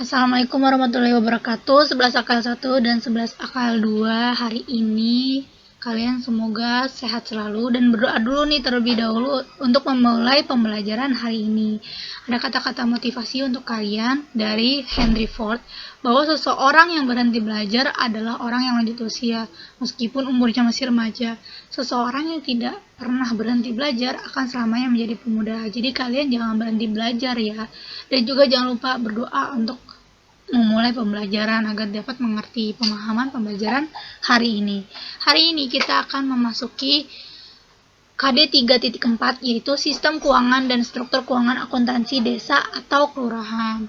Assalamualaikum warahmatullahi wabarakatuh. 11 akal 1 dan 11 akal 2 hari ini kalian semoga sehat selalu dan berdoa dulu nih terlebih dahulu untuk memulai pembelajaran hari ini. Ada kata-kata motivasi untuk kalian dari Henry Ford bahwa seseorang yang berhenti belajar adalah orang yang lanjut usia meskipun umurnya masih remaja. Seseorang yang tidak pernah berhenti belajar akan selamanya menjadi pemuda. Jadi kalian jangan berhenti belajar ya. Dan juga jangan lupa berdoa untuk memulai pembelajaran agar dapat mengerti pemahaman pembelajaran hari ini. Hari ini kita akan memasuki KD 3.4 yaitu sistem keuangan dan struktur keuangan akuntansi desa atau kelurahan.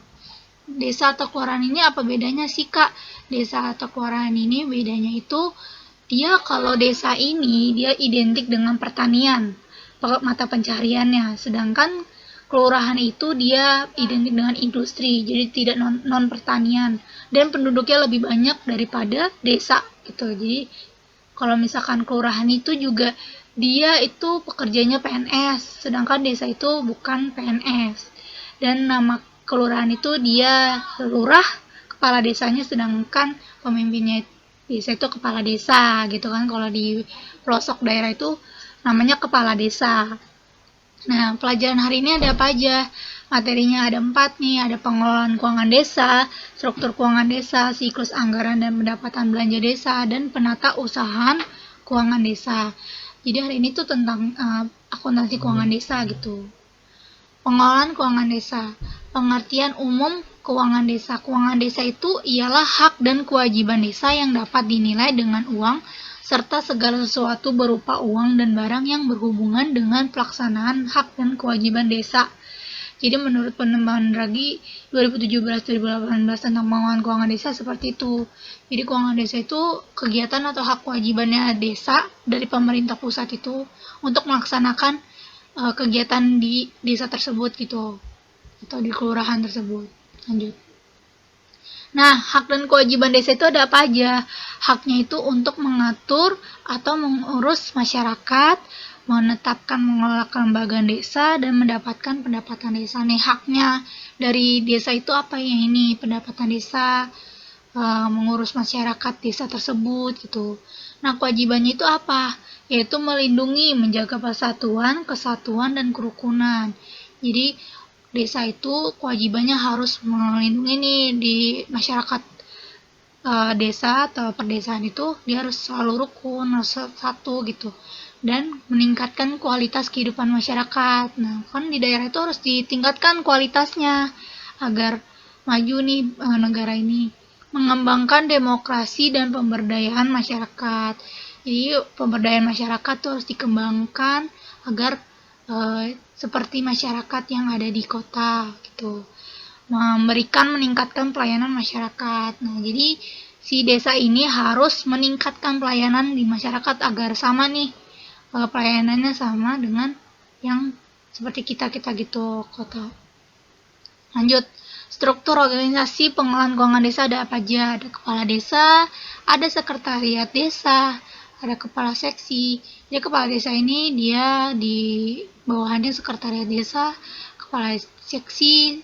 Desa atau kelurahan ini apa bedanya sih Kak? Desa atau kelurahan ini bedanya itu dia kalau desa ini dia identik dengan pertanian, mata pencariannya, sedangkan kelurahan itu dia identik dengan industri, jadi tidak non pertanian dan penduduknya lebih banyak daripada desa gitu. Jadi kalau misalkan kelurahan itu juga dia itu pekerjanya PNS, sedangkan desa itu bukan PNS. Dan nama kelurahan itu dia lurah, kepala desanya, sedangkan pemimpinnya desa itu kepala desa gitu kan. Kalau di pelosok daerah itu namanya kepala desa. Nah, pelajaran hari ini ada apa aja? Materinya ada 4 nih, ada pengelolaan keuangan desa, struktur keuangan desa, siklus anggaran dan pendapatan belanja desa, dan penata usahaan keuangan desa. Jadi hari ini tuh tentang akuntansi keuangan desa gitu. Pengelolaan keuangan desa. Pengertian umum keuangan desa. Keuangan desa itu ialah hak dan kewajiban desa yang dapat dinilai dengan uang serta segala sesuatu berupa uang dan barang yang berhubungan dengan pelaksanaan hak dan kewajiban desa. Jadi menurut pengembangan Ragi 2017-2018 tentang pengelolaan keuangan desa seperti itu. Jadi keuangan desa itu kegiatan atau hak kewajibannya desa dari pemerintah pusat itu untuk melaksanakan kegiatan di desa tersebut gitu, atau di kelurahan tersebut. Lanjut. Nah, hak dan kewajiban desa itu ada apa aja? Haknya itu untuk mengatur atau mengurus masyarakat, menetapkan mengelola kelembagaan desa, dan mendapatkan pendapatan desa. Nih, haknya dari desa itu apa ya ini? Pendapatan desa, mengurus masyarakat desa tersebut gitu. Nah, kewajibannya itu apa? Yaitu melindungi, menjaga persatuan, kesatuan, dan kerukunan. Jadi, desa itu kewajibannya harus melindungi nih di masyarakat desa atau perdesaan itu dia harus selalu rukun, harus satu gitu, dan meningkatkan kualitas kehidupan masyarakat. Nah, kan di daerah itu harus ditingkatkan kualitasnya agar maju nih negara ini. Mengembangkan demokrasi dan pemberdayaan masyarakat. Jadi pemberdayaan masyarakat tuh harus dikembangkan agar seperti masyarakat yang ada di kota gitu, meningkatkan pelayanan masyarakat. Nah, jadi si desa ini harus meningkatkan pelayanan di masyarakat agar sama nih pelayanannya sama dengan yang seperti kita gitu kota. Lanjut, struktur organisasi pengelolaan keuangan desa ada apa aja? Ada kepala desa, ada sekretariat desa, ada kepala seksi. Jadi kepala desa ini dia di bawahannya sekretariat desa, kepala seksi,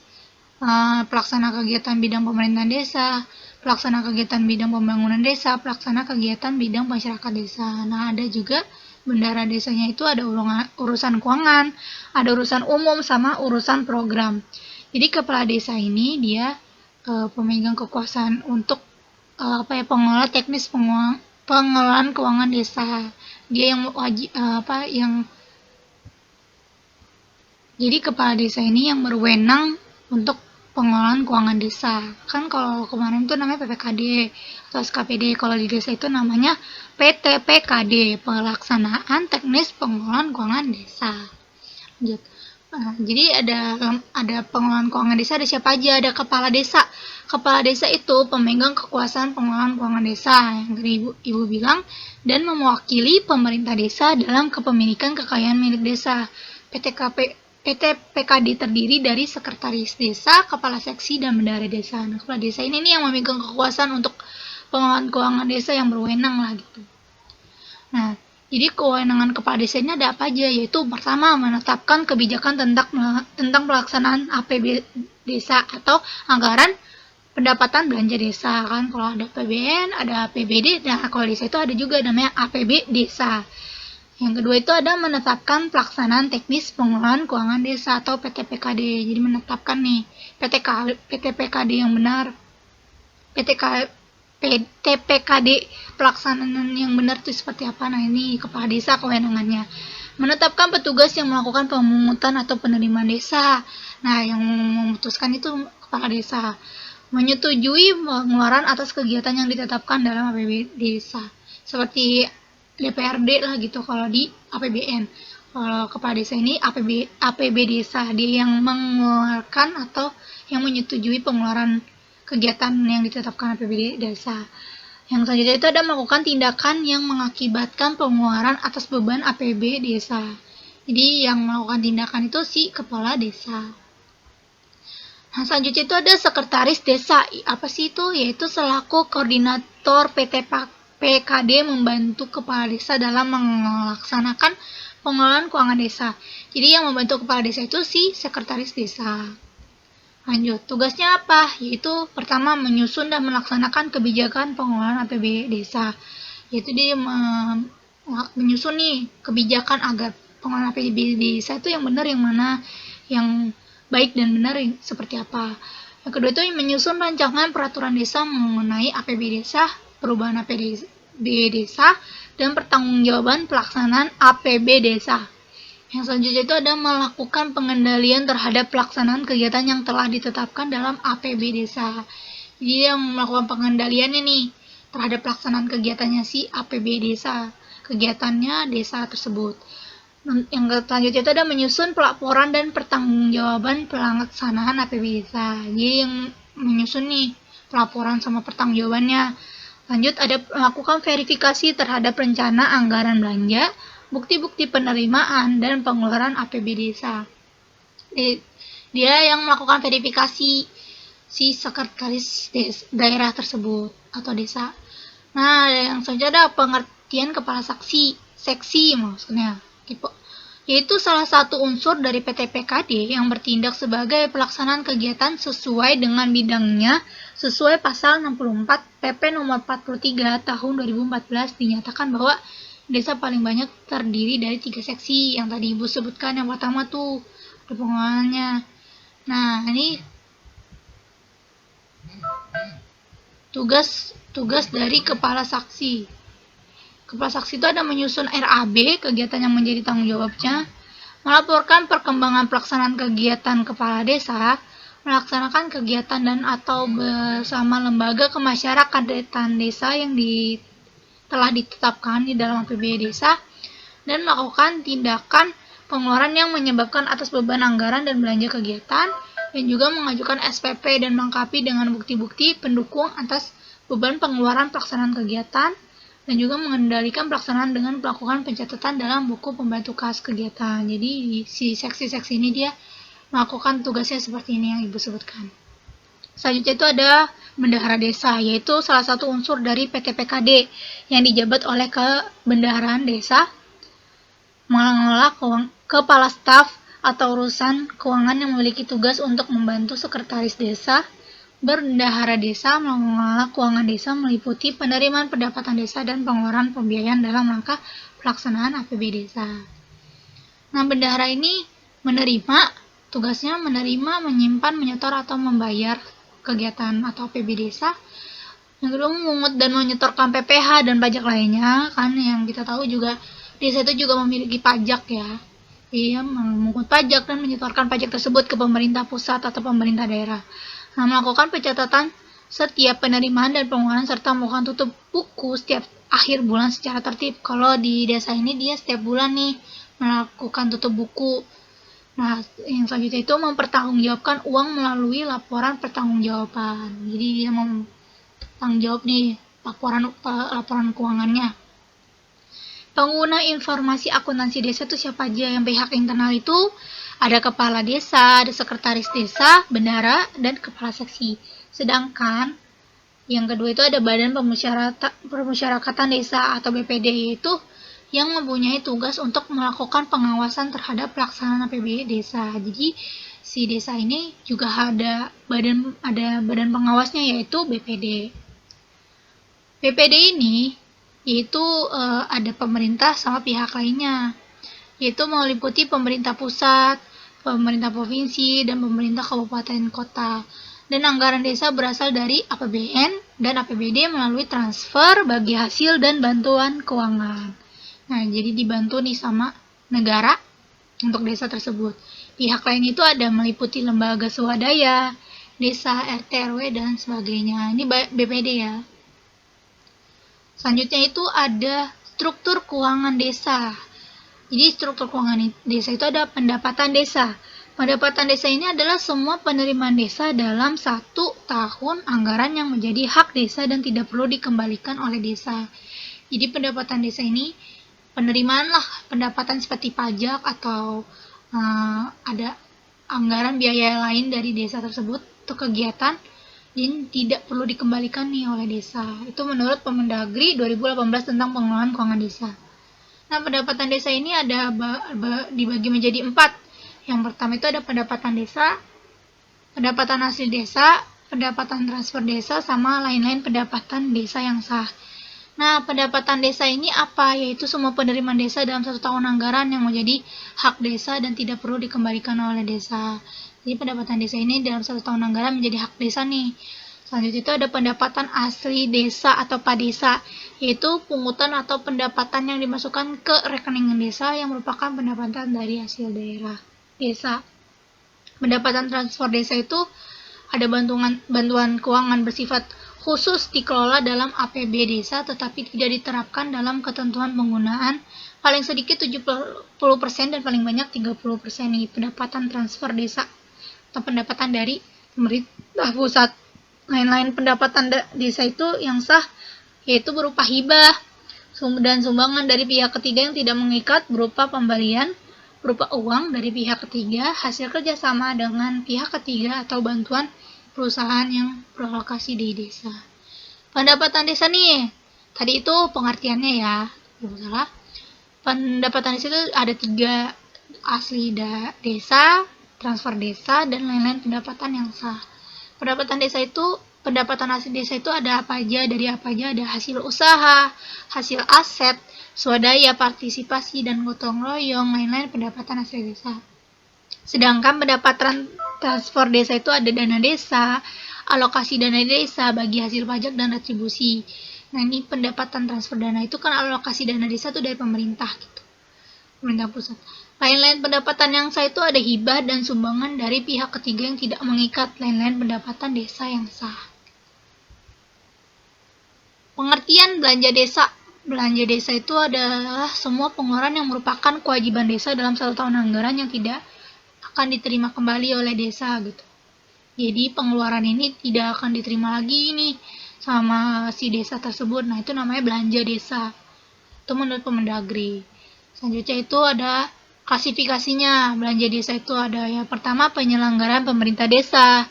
pelaksana kegiatan bidang pemerintahan desa, pelaksana kegiatan bidang pembangunan desa, pelaksana kegiatan bidang masyarakat desa. Nah, ada juga bendara desanya itu ada urusan keuangan, ada urusan umum sama urusan program. Jadi kepala desa ini dia pemegang kekuasaan untuk pengelola teknis pengelolaan keuangan desa. Dia yang jadi kepala desa ini yang berwenang untuk pengelolaan keuangan desa. Kan kalau kemarin itu namanya PPKD atau SKPD, kalau di desa itu namanya PTPKD, pelaksanaan teknis pengelolaan keuangan desa. Lanjut. Jadi ada pengelolaan keuangan desa, ada siapa aja? Ada kepala desa. Kepala desa itu pemegang kekuasaan pengelolaan keuangan desa yang tadi Ibu bilang, dan mewakili pemerintah desa dalam kepemilikan kekayaan milik desa. PTPKD terdiri dari sekretaris desa, kepala seksi, dan bendahara desa. Nah, kepala desa ini nih yang memegang kekuasaan untuk pengelolaan keuangan desa yang berwenang lah gitu. Nah, jadi kewenangan kepala desa ini ada apa aja? Yaitu pertama, menetapkan kebijakan tentang pelaksanaan APB desa atau anggaran pendapatan belanja desa kan. Kalau ada APBN, ada APBD, nah kalau desa itu ada juga namanya APB desa. Yang kedua itu ada menetapkan pelaksanaan teknis pengelolaan keuangan desa atau PTPKD. Jadi menetapkan nih PTPKD yang benar, PTPKD pelaksanaan yang benar itu seperti apa. Nah ini kepala desa kewenangannya. Menetapkan petugas yang melakukan pemungutan atau penerimaan desa. Nah yang memutuskan itu kepala desa. Menyetujui pengeluaran atas kegiatan yang ditetapkan dalam APB desa. Seperti DPRD lah gitu kalau di APBN. Kalau kepala desa ini APB desa, dia yang mengeluarkan atau yang menyetujui pengeluaran kegiatan yang ditetapkan APB desa. Yang selanjutnya itu ada melakukan tindakan yang mengakibatkan pengeluaran atas beban APB desa. Jadi yang melakukan tindakan itu si kepala desa. Nah, selanjutnya itu ada sekretaris desa. Apa sih itu? Yaitu selaku koordinator PKD membantu kepala desa dalam melaksanakan pengelolaan keuangan desa. Jadi yang membantu kepala desa itu si sekretaris desa. Lanjut, tugasnya apa? Yaitu pertama menyusun dan melaksanakan kebijakan pengelolaan APB desa. Yaitu dia menyusun nih kebijakan agar pengelolaan APB desa itu yang benar, yang mana, yang baik dan benar seperti apa. Yang kedua itu menyusun rancangan peraturan desa mengenai APB desa, perubahan APB desa, dan pertanggungjawaban pelaksanaan APB desa. Yang selanjutnya itu ada melakukan pengendalian terhadap pelaksanaan kegiatan yang telah ditetapkan dalam APB desa. Jadi yang melakukan pengendaliannya nih terhadap pelaksanaan kegiatannya si APB desa, kegiatannya desa tersebut. Yang selanjutnya itu ada menyusun pelaporan dan pertanggungjawaban pelaksanaan APB desa. Jadi yang menyusun nih pelaporan sama pertanggungjawabannya. Lanjut ada melakukan verifikasi terhadap rencana anggaran belanja, bukti-bukti penerimaan, dan pengeluaran APB desa. Dia yang melakukan verifikasi si sekretaris daerah tersebut atau desa. Nah, yang selanjutnya ada pengertian kepala seksi maksudnya. Yaitu salah satu unsur dari PTPKD yang bertindak sebagai pelaksanaan kegiatan sesuai dengan bidangnya sesuai pasal 64 PP nomor 43 tahun 2014 dinyatakan bahwa desa paling banyak terdiri dari 3 seksi yang tadi Ibu sebutkan. Yang pertama tuh ada pengelolaannya. Nah, ini tugas dari kepala saksi. Kepala saksi itu ada menyusun RAB, kegiatan yang menjadi tanggung jawabnya, melaporkan perkembangan pelaksanaan kegiatan kepala desa, melaksanakan kegiatan dan atau bersama lembaga kemasyarakatan desa yang telah ditetapkan di dalam APB desa, dan melakukan tindakan pengeluaran yang menyebabkan atas beban anggaran dan belanja kegiatan, dan juga mengajukan SPP dan melengkapi dengan bukti-bukti pendukung atas beban pengeluaran pelaksanaan kegiatan, dan juga mengendalikan pelaksanaan dengan melakukan pencatatan dalam buku pembantu kas kegiatan. Jadi si seksi-seksi ini dia melakukan tugasnya seperti ini yang Ibu sebutkan. Selanjutnya itu ada bendahara desa, yaitu salah satu unsur dari PTPKD yang dijabat oleh kebendaharaan desa, mengelola kepala staf atau urusan keuangan yang memiliki tugas untuk membantu sekretaris desa. Bendahara desa mengelola keuangan desa meliputi penerimaan pendapatan desa dan pengeluaran pembiayaan dalam rangka pelaksanaan APB desa. Nah, bendahara ini tugasnya menerima, menyimpan, menyetor atau membayar kegiatan atau APB desa. Yang kedua memungut dan menyetorkan PPh dan pajak lainnya, kan yang kita tahu juga desa itu juga memiliki pajak ya. Dia memungut pajak dan menyetorkan pajak tersebut ke pemerintah pusat atau pemerintah daerah. Nah, melakukan pencatatan setiap penerimaan dan pengeluaran serta melakukan tutup buku setiap akhir bulan secara tertib. Kalau di desa ini dia setiap bulan nih melakukan tutup buku. Nah, yang selanjutnya itu mempertanggungjawabkan uang melalui laporan pertanggungjawaban. Jadi dia bertanggung jawab nih laporan keuangannya. Pengguna informasi akuntansi desa itu siapa aja? Yang pihak internal itu ada kepala desa, ada sekretaris desa, bendahara, dan kepala seksi. Sedangkan yang kedua itu ada Badan Pemusyarakatan Desa atau BPD, yaitu yang mempunyai tugas untuk melakukan pengawasan terhadap pelaksanaan APB desa. Jadi si desa ini juga ada badan pengawasnya, yaitu BPD. BPD ini yaitu ada pemerintah sama pihak lainnya, yaitu meliputi pemerintah pusat, pemerintah provinsi, dan pemerintah kabupaten kota. Dan anggaran desa berasal dari APBN dan APBD melalui transfer bagi hasil dan bantuan keuangan. Nah, jadi dibantu nih sama negara untuk desa tersebut. Pihak lain itu ada meliputi lembaga swadaya, desa, RT, RW, dan sebagainya. Ini BPD ya. Selanjutnya itu ada struktur keuangan desa. Jadi struktur keuangan desa itu ada pendapatan desa. Pendapatan desa ini adalah semua penerimaan desa dalam 1 tahun anggaran yang menjadi hak desa dan tidak perlu dikembalikan oleh desa. Jadi pendapatan desa ini penerimaan lah, pendapatan seperti pajak atau ada anggaran biaya lain dari desa tersebut untuk kegiatan dan tidak perlu dikembalikan nih oleh desa. Itu menurut Permendagri 2018 tentang pengelolaan keuangan desa. Nah, pendapatan desa ini ada dibagi menjadi 4. Yang pertama itu ada pendapatan desa, pendapatan hasil desa, pendapatan transfer desa, sama lain-lain pendapatan desa yang sah. Nah, pendapatan desa ini apa? Yaitu semua penerimaan desa dalam 1 tahun anggaran yang menjadi hak desa dan tidak perlu dikembalikan oleh desa. Jadi pendapatan desa ini dalam 1 tahun anggaran menjadi hak desa nih. Selanjutnya itu ada pendapatan asli desa atau padesa, yaitu pungutan atau pendapatan yang dimasukkan ke rekening desa yang merupakan pendapatan dari hasil daerah desa. Pendapatan transfer desa itu ada bantuan keuangan bersifat khusus dikelola dalam APB desa tetapi tidak diterapkan dalam ketentuan penggunaan, paling sedikit 70% dan paling banyak 30% nih pendapatan transfer desa atau pendapatan dari pemerintah pusat. Lain-lain pendapatan desa itu yang sah yaitu berupa hibah dan sumbangan dari pihak ketiga yang tidak mengikat, berupa pembalian berupa uang dari pihak ketiga, hasil kerjasama dengan pihak ketiga, atau bantuan perusahaan yang beralokasi di desa. Pendapatan desa nih, tadi itu pengertiannya ya, salah. Pendapatan desa itu ada 3, asli desa, transfer desa, dan lain-lain pendapatan yang sah. Pendapatan desa itu, pendapatan asli desa itu ada apa aja, dari apa aja, ada hasil usaha, hasil aset, swadaya, partisipasi, dan gotong royong, lain-lain pendapatan asli desa. Sedangkan pendapatan transfer desa itu ada dana desa, alokasi dana desa, bagi hasil pajak, dan retribusi. Nah, ini pendapatan transfer dana itu kan alokasi dana desa itu dari pemerintah gitu, pemerintah pusat. Lain-lain pendapatan yang sah itu ada hibah dan sumbangan dari pihak ketiga yang tidak mengikat, lain-lain pendapatan desa yang sah. Pengertian belanja desa. Belanja desa itu adalah semua pengeluaran yang merupakan kewajiban desa dalam 1 tahun anggaran yang tidak akan diterima kembali oleh desa gitu. Jadi pengeluaran ini tidak akan diterima lagi nih sama si desa tersebut. Nah, itu namanya belanja desa. Itu menurut Permendagri. Selanjutnya itu ada klasifikasinya. Belanja desa itu ada yang pertama penyelenggaraan pemerintah desa.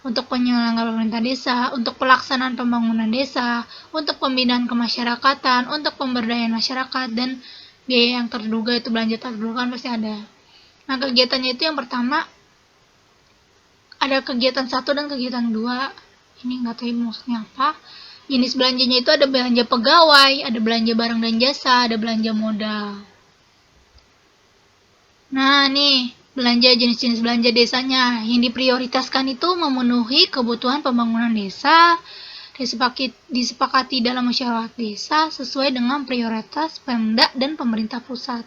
Untuk penyelenggaraan pemerintah desa, untuk pelaksanaan pembangunan desa, untuk pembinaan kemasyarakatan, untuk pemberdayaan masyarakat, dan biaya yang terduga itu belanja terduga kan pasti ada. Nah, kegiatannya itu yang pertama ada kegiatan 1 dan kegiatan 2. Ini nggak tahu maksudnya apa. Jenis belanjanya itu ada belanja pegawai, ada belanja barang dan jasa, ada belanja modal. Nah, nih belanja jenis-jenis belanja desanya yang diprioritaskan itu memenuhi kebutuhan pembangunan desa, disepakati dalam musyawarah desa sesuai dengan prioritas Pemda dan pemerintah pusat.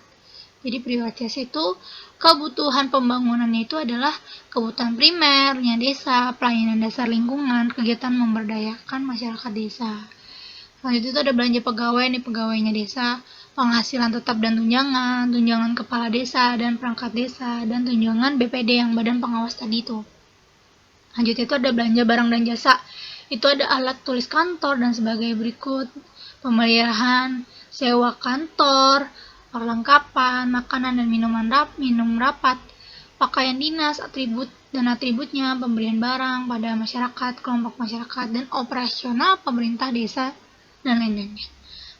Jadi prioritas itu kebutuhan pembangunannya itu adalah kebutuhan primernya desa, pelayanan dasar lingkungan, kegiatan memberdayakan masyarakat desa. Selanjutnya itu ada belanja pegawai, nih pegawainya desa, penghasilan tetap dan tunjangan, tunjangan kepala desa dan perangkat desa, dan tunjangan BPD yang badan pengawas tadi itu. Lanjutnya itu ada belanja barang dan jasa. Itu ada alat tulis kantor dan sebagainya berikut. Pemeliharaan, sewa kantor, perlengkapan, makanan dan minum rapat, pakaian dinas, atributnya, pemberian barang pada masyarakat, kelompok masyarakat, dan operasional pemerintah desa, dan lain-lainnya.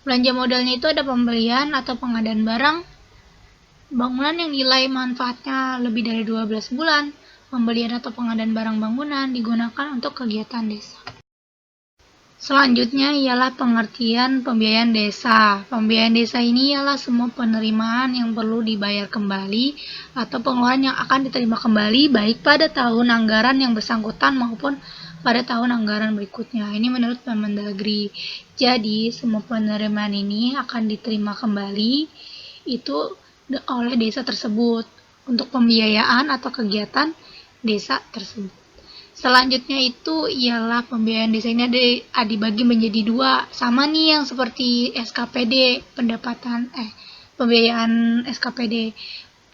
Belanja modalnya itu ada pembelian atau pengadaan barang, bangunan yang nilai manfaatnya lebih dari 12 bulan, pembelian atau pengadaan barang bangunan digunakan untuk kegiatan desa. Selanjutnya ialah pengertian pembiayaan desa. Pembiayaan desa ini ialah semua penerimaan yang perlu dibayar kembali atau pengeluaran yang akan diterima kembali baik pada tahun anggaran yang bersangkutan maupun pada tahun anggaran berikutnya. Ini menurut Permendagri. Jadi, semua penerimaan ini akan diterima kembali itu oleh desa tersebut untuk pembiayaan atau kegiatan desa tersebut. Selanjutnya itu ialah pembiayaan desa ini dibagi menjadi dua, sama nih yang seperti SKPD, pembiayaan SKPD.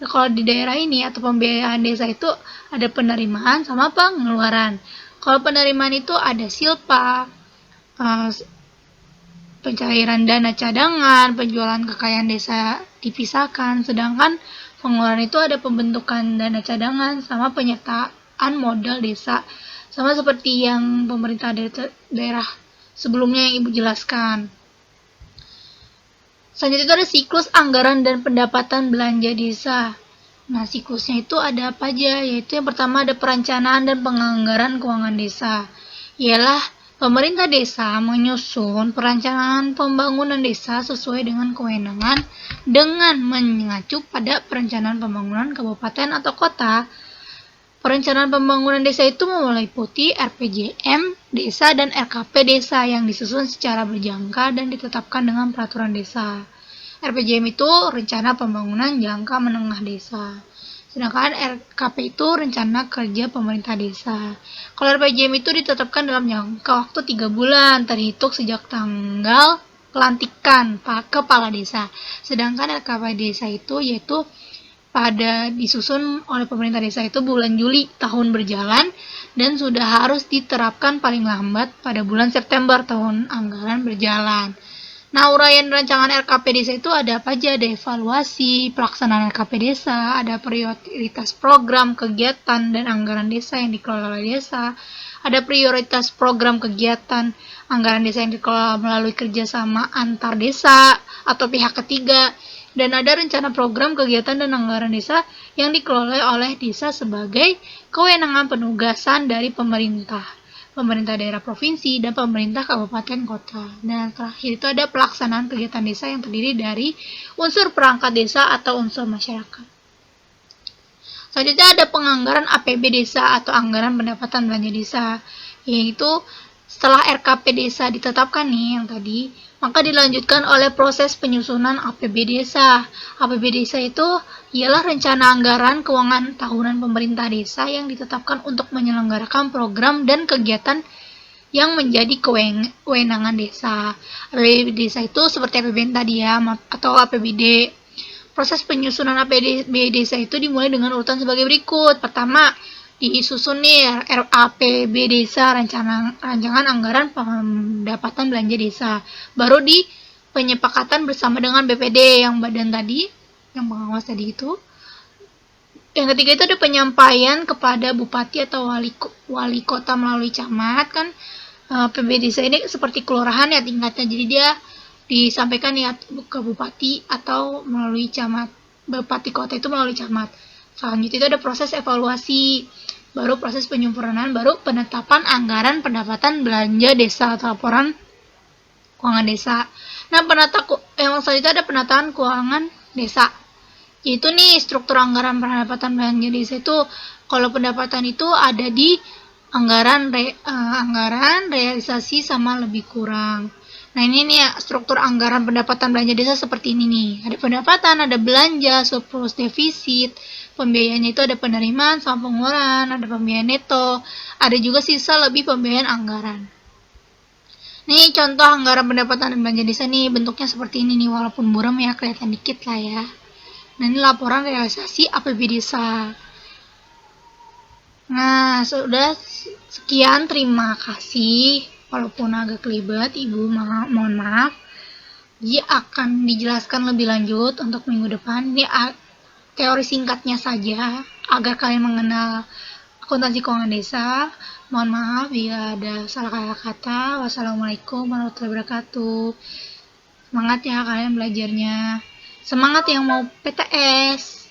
Kalau di daerah ini atau pembiayaan desa itu ada penerimaan sama pengeluaran. Kalau penerimaan itu ada silpa, pencairan dana cadangan, penjualan kekayaan desa dipisahkan, sedangkan pengeluaran itu ada pembentukan dana cadangan sama penyertaan modal desa, sama seperti yang pemerintah daerah sebelumnya yang Ibu jelaskan. Selanjutnya itu ada siklus anggaran dan pendapatan belanja desa. Nah, siklusnya itu ada apa aja? Yaitu yang pertama ada perencanaan dan penganggaran keuangan desa. Ialah pemerintah desa menyusun perencanaan pembangunan desa sesuai dengan kewenangan dengan mengacu pada perencanaan pembangunan kabupaten atau kota. Perencanaan pembangunan desa itu meliputi RPJM desa dan RKP desa yang disusun secara berjangka dan ditetapkan dengan peraturan desa. RPJM itu rencana pembangunan jangka menengah desa. Sedangkan RKP itu rencana kerja pemerintah desa. Kalau RPJM itu ditetapkan dalam jangka waktu 3 bulan terhitung sejak tanggal pelantikan kepala desa. Sedangkan RKP desa itu yaitu disusun oleh pemerintah desa itu bulan Juli tahun berjalan dan sudah harus diterapkan paling lambat pada bulan September tahun anggaran berjalan. Nah, uraian rancangan RKP desa itu ada apa aja? Ada evaluasi pelaksanaan RKP desa, ada prioritas program, kegiatan, dan anggaran desa yang dikelola oleh desa, ada prioritas program kegiatan anggaran desa yang dikelola melalui kerjasama antar desa atau pihak ketiga, dan ada rencana program kegiatan dan anggaran desa yang dikelola oleh desa sebagai kewenangan penugasan dari pemerintah daerah provinsi, dan pemerintah kabupaten kota. Dan terakhir itu ada pelaksanaan kegiatan desa yang terdiri dari unsur perangkat desa atau unsur masyarakat. Selanjutnya ada penganggaran APB desa atau anggaran pendapatan belanja desa, yaitu setelah RKP desa ditetapkan nih yang tadi, maka dilanjutkan oleh proses penyusunan APB desa. APB desa itu ialah rencana anggaran keuangan tahunan pemerintah desa yang ditetapkan untuk menyelenggarakan program dan kegiatan yang menjadi kewenangan desa. APB desa itu seperti APBN tadi ya, atau APBD. Proses penyusunan APB desa itu dimulai dengan urutan sebagai berikut. Pertama, disusun nih RAPB desa, rancangan anggaran pendapatan belanja desa. Baru di penyepakatan bersama dengan BPD yang badan tadi, yang pengawas tadi itu. Yang ketiga itu ada penyampaian kepada bupati atau wali kota melalui camat kan. PB desa ini seperti kelurahan ya tingkatnya, jadi dia disampaikan ya ke bupati atau melalui camat. Bupati kota itu melalui camat. Selanjutnya itu ada proses evaluasi, baru proses penyempurnaan, baru penetapan anggaran pendapatan belanja desa atau laporan keuangan desa. Nah, yang selanjutnya ada penataan keuangan desa. Yaitu nih struktur anggaran pendapatan belanja desa itu, kalau pendapatan itu ada di anggaran realisasi sama lebih kurang. Nah, ini nih ya, struktur anggaran pendapatan belanja desa seperti ini nih. Ada pendapatan, ada belanja, surplus, defisit. Pembiayaannya itu ada penerimaan sama pengeluaran, ada pembiayaan neto, ada juga sisa lebih pembiayaan anggaran. Nih contoh anggaran pendapatan dan belanja desa nih, bentuknya seperti ini nih, walaupun buram ya, kelihatan dikit lah ya. Nah, ini laporan realisasi APB desa. Nah, sudah sekian, terima kasih. Walaupun agak kelibet, Ibu mohon maaf. Dia akan dijelaskan lebih lanjut untuk minggu depan. Ini teori singkatnya saja agar kalian mengenal akuntansi keuangan desa. Mohon maaf bila ada salah kata. Wassalamualaikum warahmatullahi wabarakatuh. Semangat ya kalian belajarnya. Semangat yang mau PTS.